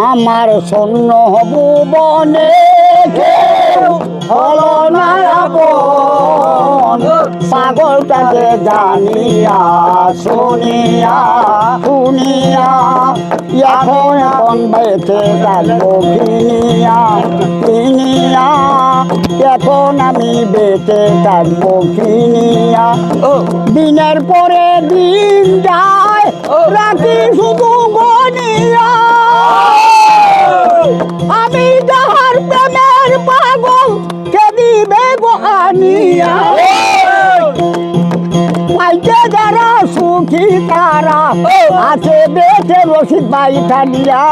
আমার শূন্য ভুবনে কেউ হলো না আপন, পাগলটাকে জানিয়া শুনিয়া শুনিয়া এখন এখন বেঁচে থাকবো কিনিয়া কিনিয়া, এখন আমি বেঁচে থাকবো কিনিয়া। দিনের পরে দিন যায় রাখি শুধু গনিয়া, আমি যাহার প্রেমের পাগল কে দিবে গো আনিয়া। পাইতে যারা সুখী তারা আছে বেঁচে রশিদ ভাই ঠানিয়া,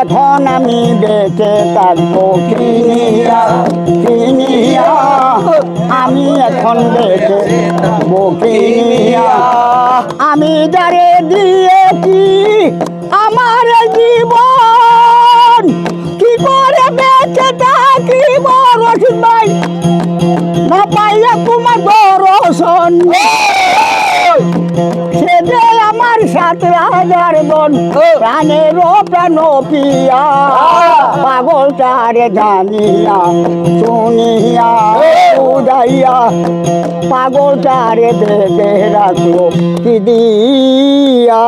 এখন আমি বেঁচে থাকবো কিনিয়া কিনিয়া, আমি এখন বেঁচে থাকবো কিনিয়া। আমি যারে দিয়েছি আমার জীবন, কি করে বেঁচে থাকিব রশিদ ভাই না পাইয়া তোমার দর্শন। সে যে আমার 7,000 জন প্রাণের প্রাণ পিয়া, পাগলটারে জানিয়া শুনিয়া বুঝাইয়া, পাগলটারে বেঁধে রাখলো কি দিয়া।